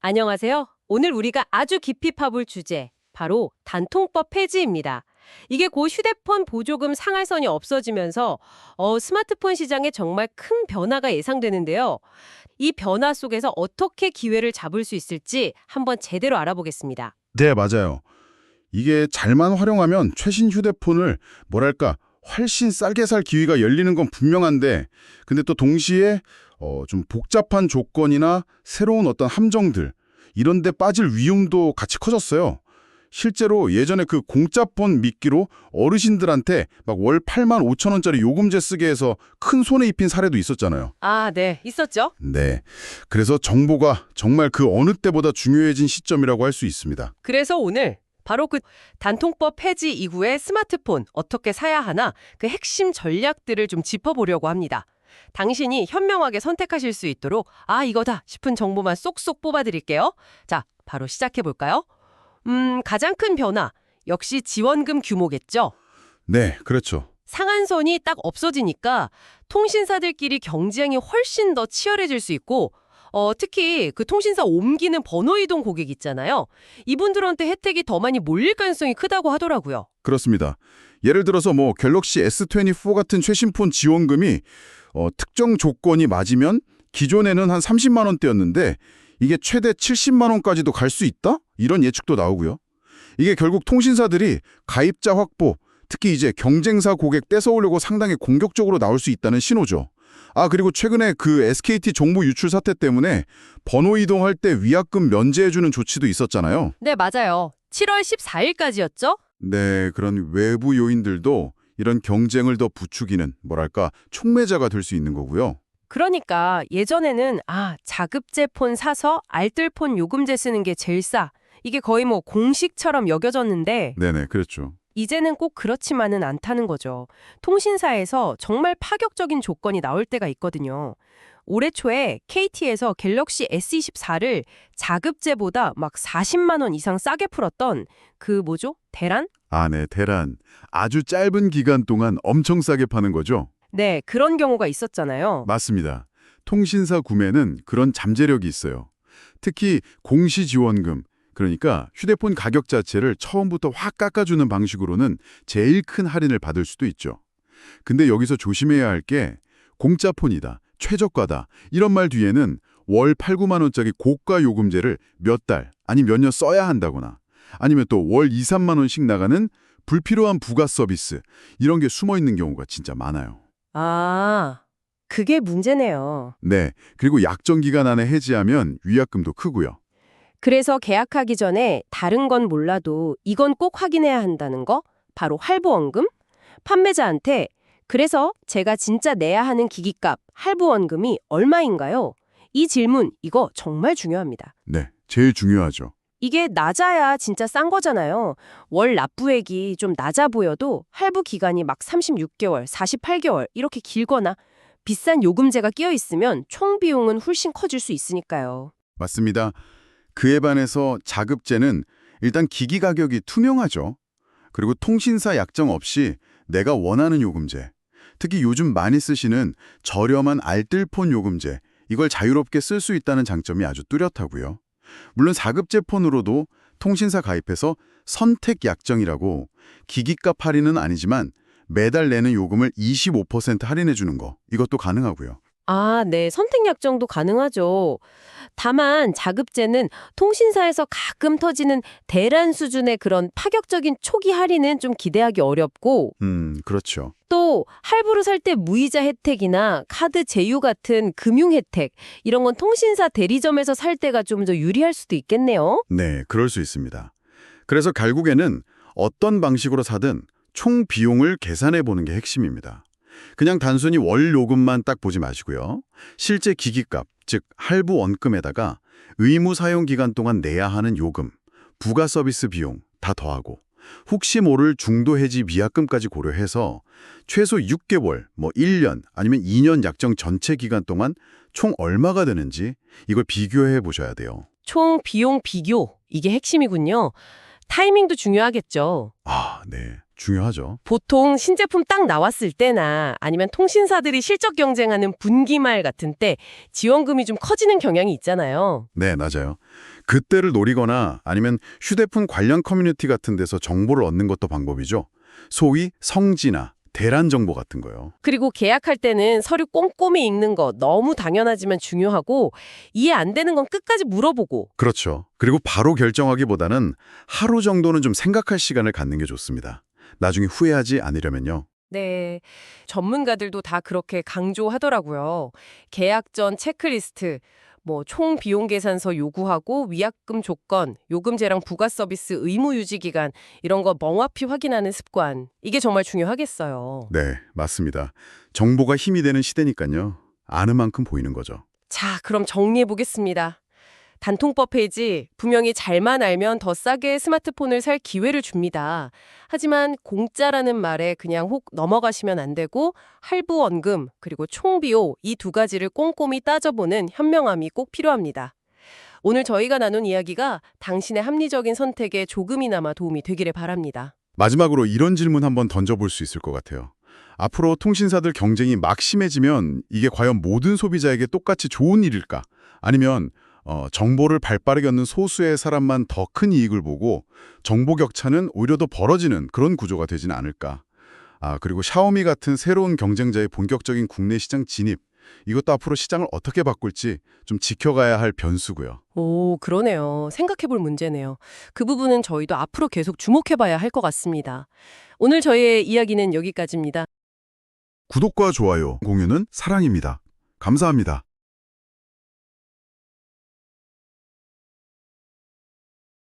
안녕하세요. 오늘 우리가 아주 깊이 파볼 주제, 바로 단통법 폐지입니다. 이게 곧 휴대폰 보조금 상한선이 없어지면서 스마트폰 시장에 정말 큰 변화가 예상되는데요. 이 변화 속에서 어떻게 기회를 잡을 수 있을지 한번 제대로 알아보겠습니다. 네, 맞아요. 이게 잘만 활용하면 최신 휴대폰을 뭐랄까 훨씬 싸게 살 기회가 열리는 건 분명한데 근데 또 동시에 좀 복잡한 조건이나 새로운 어떤 함정들 이런 데 빠질 위험도 같이 커졌어요. 실제로 예전에 그 공짜폰 미끼로 어르신들한테 막 월 8만 5천 원짜리 요금제 쓰게 해서 큰 손해 입힌 사례도 있었잖아요. 아, 네. 있었죠? 네. 그래서 정보가 정말 그 어느 때보다 중요해진 시점이라고 할 수 있습니다. 그래서 오늘 바로 그 단통법 폐지 이후에 스마트폰 어떻게 사야 하나 그 핵심 전략들을 좀 짚어보려고 합니다. 당신이 현명하게 선택하실 수 있도록 이거다 싶은 정보만 쏙쏙 뽑아드릴게요. 자, 바로 시작해볼까요? 가장 큰 변화, 역시 지원금 규모겠죠? 네, 그렇죠. 상한선이 딱 없어지니까 통신사들끼리 경쟁이 훨씬 더 치열해질 수 있고 특히 그 통신사 옮기는 번호 이동 고객 있잖아요. 이분들한테 혜택이 더 많이 몰릴 가능성이 크다고 하더라고요. 그렇습니다. 예를 들어서 갤럭시 S24 같은 최신폰 지원금이 특정 조건이 맞으면 기존에는 한 30만 원대였는데 이게 최대 70만 원까지도 갈 수 있다? 이런 예측도 나오고요. 이게 결국 통신사들이 가입자 확보, 특히 이제 경쟁사 고객 떼서오려고 상당히 공격적으로 나올 수 있다는 신호죠. 그리고 최근에 그 SKT 정보 유출 사태 때문에 번호 이동할 때 위약금 면제해주는 조치도 있었잖아요. 네, 맞아요. 7월 14일까지였죠? 네, 그런 외부 요인들도 이런 경쟁을 더 부추기는 촉매자가 될 수 있는 거고요. 그러니까 예전에는 자급제 폰 사서 알뜰폰 요금제 쓰는 게 제일 싸. 이게 거의 공식처럼 여겨졌는데 네네, 그렇죠. 이제는 꼭 그렇지만은 않다는 거죠. 통신사에서 정말 파격적인 조건이 나올 때가 있거든요. 올해 초에 KT에서 갤럭시 S24를 자급제보다 막 40만 원 이상 싸게 풀었던 대란? 네, 대란. 아주 짧은 기간 동안 엄청 싸게 파는 거죠? 네, 그런 경우가 있었잖아요. 맞습니다. 통신사 구매는 그런 잠재력이 있어요. 특히 공시 지원금, 그러니까 휴대폰 가격 자체를 처음부터 확 깎아주는 방식으로는 제일 큰 할인을 받을 수도 있죠. 근데 여기서 조심해야 할 게 공짜폰이다, 최저가다 이런 말 뒤에는 월 8, 9만 원짜리 고가 요금제를 몇 달, 아니 몇 년 써야 한다거나 아니면 또 월 2, 3만 원씩 나가는 불필요한 부가 서비스 이런 게 숨어 있는 경우가 진짜 많아요. 그게 문제네요. 네, 그리고 약정 기간 안에 해지하면 위약금도 크고요. 그래서 계약하기 전에 다른 건 몰라도 이건 꼭 확인해야 한다는 거? 바로 할부원금? 판매자한테 그래서 제가 진짜 내야 하는 기기값, 할부원금이 얼마인가요? 이 질문, 이거 정말 중요합니다. 네, 제일 중요하죠. 이게 낮아야 진짜 싼 거잖아요. 월 납부액이 좀 낮아 보여도 할부 기간이 막 36개월, 48개월 이렇게 길거나 비싼 요금제가 끼어 있으면 총 비용은 훨씬 커질 수 있으니까요. 맞습니다. 그에 반해서 자급제는 일단 기기 가격이 투명하죠. 그리고 통신사 약정 없이 내가 원하는 요금제, 특히 요즘 많이 쓰시는 저렴한 알뜰폰 요금제, 이걸 자유롭게 쓸 수 있다는 장점이 아주 뚜렷하고요. 물론 4급제 폰으로도 통신사 가입해서 선택 약정이라고 기기값 할인은 아니지만 매달 내는 요금을 25% 할인해 주는 거, 이것도 가능하고요. 네. 선택 약정도 가능하죠. 다만 자급제는 통신사에서 가끔 터지는 대란 수준의 그런 파격적인 초기 할인은 좀 기대하기 어렵고 그렇죠. 또 할부로 살 때 무이자 혜택이나 카드 제휴 같은 금융 혜택 이런 건 통신사 대리점에서 살 때가 좀 더 유리할 수도 있겠네요. 네, 그럴 수 있습니다. 그래서 결국에는 어떤 방식으로 사든 총 비용을 계산해 보는 게 핵심입니다. 그냥 단순히 월 요금만 딱 보지 마시고요. 실제 기기값, 즉 할부 원금에다가 의무 사용 기간 동안 내야 하는 요금, 부가 서비스 비용 다 더하고 혹시 모를 중도 해지 미약금까지 고려해서 최소 6개월, 1년 아니면 2년 약정 전체 기간 동안 총 얼마가 되는지 이걸 비교해 보셔야 돼요. 총 비용 비교, 이게 핵심이군요. 타이밍도 중요하겠죠. 네. 중요하죠. 보통 신제품 딱 나왔을 때나 아니면 통신사들이 실적 경쟁하는 분기말 같은 때 지원금이 좀 커지는 경향이 있잖아요. 네, 맞아요. 그때를 노리거나 아니면 휴대폰 관련 커뮤니티 같은 데서 정보를 얻는 것도 방법이죠. 소위 성지나 대란 정보 같은 거요. 그리고 계약할 때는 서류 꼼꼼히 읽는 거 너무 당연하지만 중요하고 이해 안 되는 건 끝까지 물어보고 그렇죠. 그리고 바로 결정하기보다는 하루 정도는 좀 생각할 시간을 갖는 게 좋습니다. 나중에 후회하지 않으려면요. 네, 전문가들도 다 그렇게 강조하더라고요. 계약 전 체크리스트, 총 비용 계산서 요구하고 위약금 조건, 요금제랑 부가 서비스 의무 유지 기간 이런 거 명확히 확인하는 습관. 이게 정말 중요하겠어요. 네, 맞습니다. 정보가 힘이 되는 시대니까요. 아는 만큼 보이는 거죠. 자, 그럼 정리해 보겠습니다. 단통법 페이지 분명히 잘만 알면 더 싸게 스마트폰을 살 기회를 줍니다. 하지만 공짜라는 말에 그냥 혹 넘어가시면 안 되고 할부 원금 그리고 총비용 이 두 가지를 꼼꼼히 따져보는 현명함이 꼭 필요합니다. 오늘 저희가 나눈 이야기가 당신의 합리적인 선택에 조금이나마 도움이 되기를 바랍니다. 마지막으로 이런 질문 한번 던져볼 수 있을 것 같아요. 앞으로 통신사들 경쟁이 막 심해지면 이게 과연 모든 소비자에게 똑같이 좋은 일일까? 아니면 정보를 발빠르게 얻는 소수의 사람만 더 큰 이익을 보고 정보 격차는 오히려 더 벌어지는 그런 구조가 되지는 않을까? 그리고 샤오미 같은 새로운 경쟁자의 본격적인 국내 시장 진입, 이것도 앞으로 시장을 어떻게 바꿀지 좀 지켜가야 할 변수고요. 오, 그러네요. 생각해볼 문제네요. 그 부분은 저희도 앞으로 계속 주목해봐야 할 것 같습니다. 오늘 저희의 이야기는 여기까지입니다. 구독과 좋아요, 공유는 사랑입니다. 감사합니다.